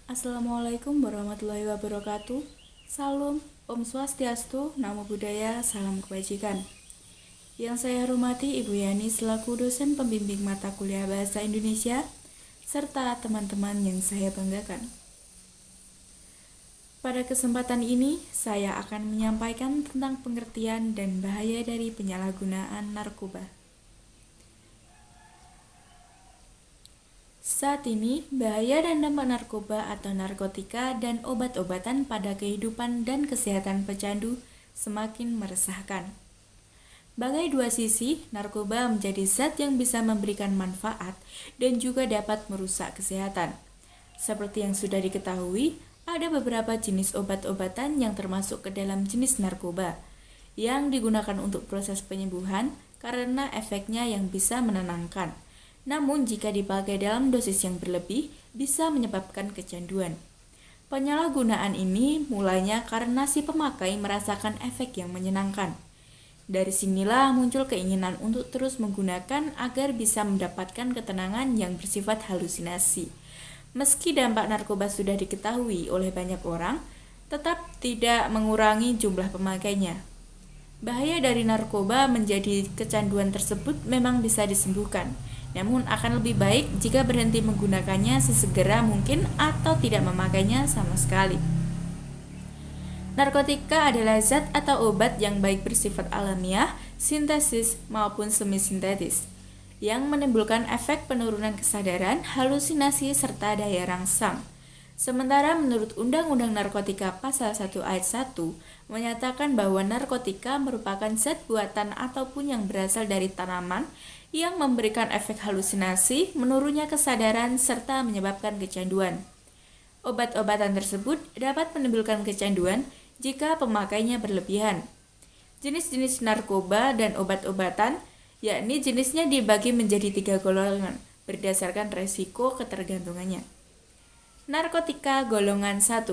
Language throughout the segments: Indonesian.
Assalamualaikum warahmatullahi wabarakatuh. Salam, Om Swastiastu, Namo Buddhaya, salam kebajikan. Yang saya hormati Ibu Yani selaku dosen pembimbing mata kuliah Bahasa Indonesia, serta teman-teman yang saya banggakan. Pada kesempatan ini, saya akan menyampaikan tentang pengertian dan bahaya dari penyalahgunaan narkoba. Saat ini, bahaya dan dampak narkoba atau narkotika dan obat-obatan pada kehidupan dan kesehatan pecandu semakin meresahkan. Bagai dua sisi, narkoba menjadi zat yang bisa memberikan manfaat dan juga dapat merusak kesehatan. Seperti yang sudah diketahui, ada beberapa jenis obat-obatan yang termasuk ke dalam jenis narkoba, yang digunakan untuk proses penyembuhan karena efeknya yang bisa menenangkan. Namun jika dipakai dalam dosis yang berlebih, bisa menyebabkan kecanduan. Penyalahgunaan ini mulainya karena si pemakai merasakan efek yang menyenangkan. Dari sinilah muncul keinginan untuk terus menggunakan agar bisa mendapatkan ketenangan yang bersifat halusinasi. Meski dampak narkoba sudah diketahui oleh banyak orang, tetap tidak mengurangi jumlah pemakainya. Bahaya dari narkoba menjadi kecanduan tersebut memang bisa disembuhkan. Namun akan lebih baik jika berhenti menggunakannya sesegera mungkin atau tidak memakainya sama sekali. Narkotika adalah zat atau obat yang baik bersifat alamiah, sintesis maupun semi-sintetis, yang menimbulkan efek penurunan kesadaran, halusinasi, serta daya rangsang. Sementara menurut Undang-Undang Narkotika Pasal 1 Ayat 1 menyatakan bahwa narkotika merupakan zat buatan ataupun yang berasal dari tanaman yang memberikan efek halusinasi, menurunnya kesadaran, serta menyebabkan kecanduan. Obat-obatan tersebut dapat menimbulkan kecanduan jika pemakainya berlebihan. Jenis-jenis narkoba dan obat-obatan, yakni jenisnya dibagi menjadi 3 golongan berdasarkan resiko ketergantungannya. Narkotika golongan 1.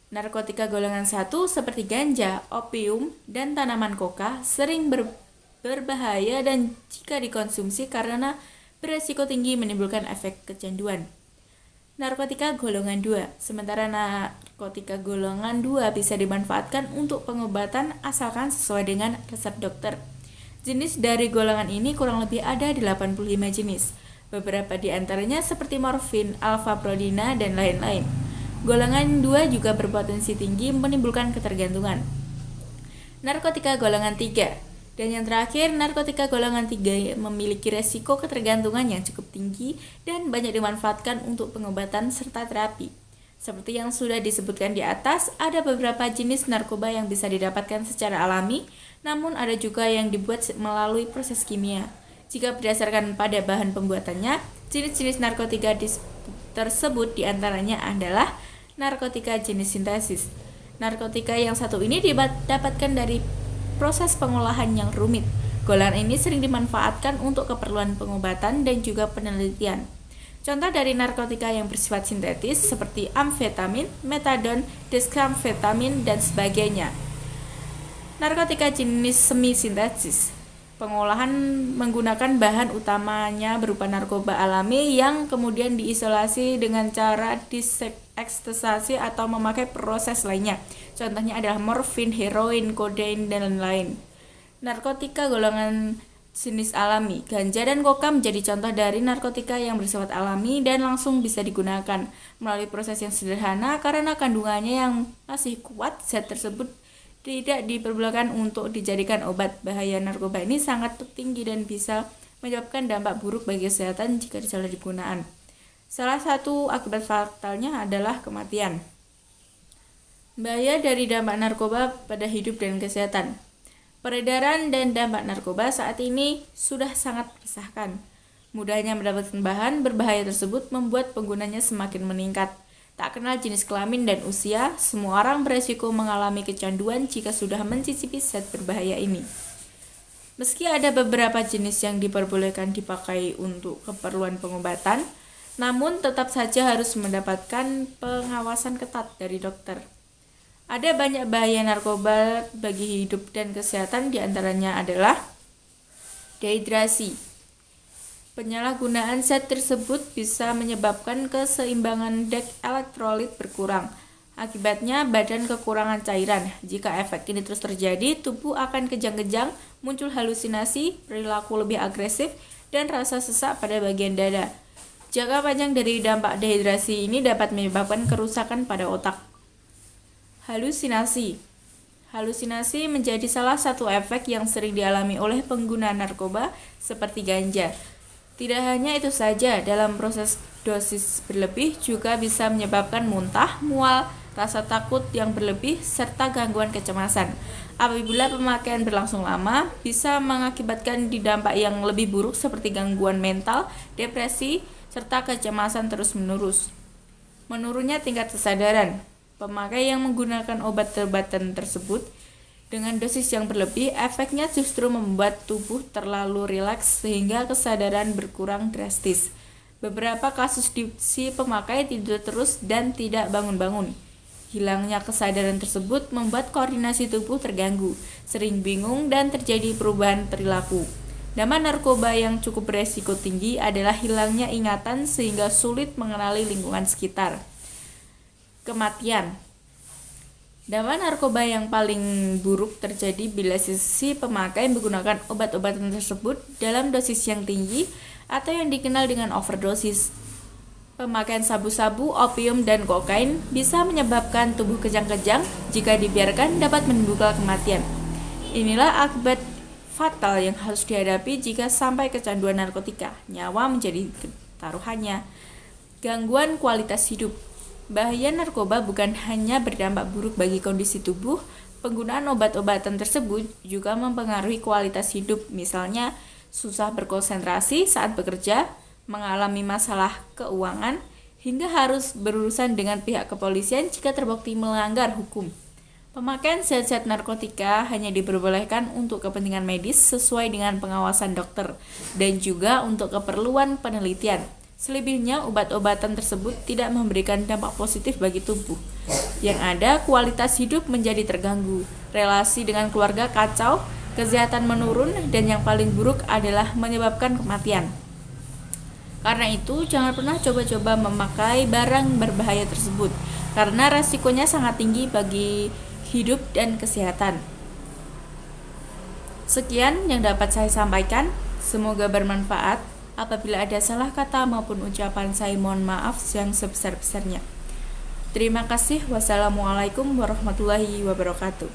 Narkotika golongan 1 seperti ganja, opium, dan tanaman koka sering berbahaya dan jika dikonsumsi karena beresiko tinggi menimbulkan efek kecanduan. Narkotika golongan 2. Sementara narkotika golongan 2 bisa dimanfaatkan untuk pengobatan asalkan sesuai dengan resep dokter. Jenis dari golongan ini kurang lebih ada 85 jenis. Beberapa di antaranya seperti morfin, alfa-prodina, dan lain-lain. Golongan 2 juga berpotensi tinggi menimbulkan ketergantungan. Narkotika golongan 3. Dan yang terakhir, narkotika golongan 3 memiliki resiko ketergantungan yang cukup tinggi dan banyak dimanfaatkan untuk pengobatan serta terapi. Seperti yang sudah disebutkan di atas, ada beberapa jenis narkoba yang bisa didapatkan secara alami, namun ada juga yang dibuat melalui proses kimia. Jika berdasarkan pada bahan pembuatannya, jenis-jenis narkotika tersebut diantaranya adalah narkotika jenis sintesis. Narkotika yang satu ini didapatkan dari proses pengolahan yang rumit. Golongan ini sering dimanfaatkan untuk keperluan pengobatan dan juga penelitian. Contoh dari narkotika yang bersifat sintetis seperti amfetamin, metadon, dexamfetamin, dan sebagainya. Narkotika jenis semi-sintetis. Pengolahan menggunakan bahan utamanya berupa narkoba alami yang kemudian diisolasi dengan cara disekstasasi atau memakai proses lainnya. Contohnya adalah morfin, heroin, kodein, dan lain-lain. Narkotika golongan jenis alami. Ganja dan koka menjadi contoh dari narkotika yang bersifat alami dan langsung bisa digunakan melalui proses yang sederhana karena kandungannya yang masih kuat. Zat tersebut tidak diperbolehkan untuk dijadikan obat. Bahaya narkoba ini sangat tinggi dan bisa menyebabkan dampak buruk bagi kesehatan jika disalahgunakan. Salah satu akibat fatalnya adalah kematian. Bahaya dari dampak narkoba pada hidup dan kesehatan. Peredaran dan dampak narkoba saat ini sudah sangat meresahkan. Mudahnya mendapatkan bahan berbahaya tersebut membuat penggunanya semakin meningkat. Tak kenal jenis kelamin dan usia, semua orang beresiko mengalami kecanduan jika sudah mencicipi zat berbahaya ini. Meski ada beberapa jenis yang diperbolehkan dipakai untuk keperluan pengobatan, namun tetap saja harus mendapatkan pengawasan ketat dari dokter. Ada banyak bahaya narkoba bagi hidup dan kesehatan, diantaranya adalah dehidrasi. Penyalahgunaan zat tersebut bisa menyebabkan keseimbangan dek elektrolit berkurang. Akibatnya, badan kekurangan cairan. Jika efek ini terus terjadi, tubuh akan kejang-kejang, muncul halusinasi, perilaku lebih agresif, dan rasa sesak pada bagian dada. Jangka panjang dari dampak dehidrasi ini dapat menyebabkan kerusakan pada otak. Halusinasi. Halusinasi menjadi salah satu efek yang sering dialami oleh pengguna narkoba seperti ganja. Tidak hanya itu saja, dalam proses dosis berlebih juga bisa menyebabkan muntah, mual, rasa takut yang berlebih, serta gangguan kecemasan. Apabila pemakaian berlangsung lama, bisa mengakibatkan dampak yang lebih buruk seperti gangguan mental, depresi, serta kecemasan terus-menerus. Menurunnya tingkat kesadaran. Pemakai yang menggunakan obat-obatan tersebut dengan dosis yang berlebih, efeknya justru membuat tubuh terlalu rileks sehingga kesadaran berkurang drastis. Beberapa kasus si pemakai tidur terus dan tidak bangun-bangun. Hilangnya kesadaran tersebut membuat koordinasi tubuh terganggu, sering bingung dan terjadi perubahan perilaku. Dampak narkoba yang cukup beresiko tinggi adalah hilangnya ingatan sehingga sulit mengenali lingkungan sekitar. Kematian. Dampak narkoba yang paling buruk terjadi bila si pemakai menggunakan obat-obatan tersebut dalam dosis yang tinggi atau yang dikenal dengan overdosis. Pemakaian sabu-sabu, opium, dan kokain bisa menyebabkan tubuh kejang-kejang. Jika dibiarkan dapat menimbulkan kematian. Inilah akibat fatal yang harus dihadapi jika sampai kecanduan narkotika. Nyawa menjadi taruhannya. Gangguan kualitas hidup. Bahaya narkoba bukan hanya berdampak buruk bagi kondisi tubuh, penggunaan obat-obatan tersebut juga mempengaruhi kualitas hidup, misalnya susah berkonsentrasi saat bekerja, mengalami masalah keuangan, hingga harus berurusan dengan pihak kepolisian jika terbukti melanggar hukum. Pemakaian zat-zat narkotika hanya diperbolehkan untuk kepentingan medis sesuai dengan pengawasan dokter dan juga untuk keperluan penelitian. Selebihnya, obat-obatan tersebut tidak memberikan dampak positif bagi tubuh. Yang ada, kualitas hidup menjadi terganggu, relasi dengan keluarga kacau, kesehatan menurun, dan yang paling buruk adalah menyebabkan kematian. Karena itu, jangan pernah coba-coba memakai barang berbahaya tersebut, karena resikonya sangat tinggi bagi hidup dan kesehatan. Sekian yang dapat saya sampaikan, semoga bermanfaat. Apabila ada salah kata maupun ucapan, saya mohon maaf yang sebesar-besarnya. Terima kasih. Wassalamualaikum warahmatullahi wabarakatuh.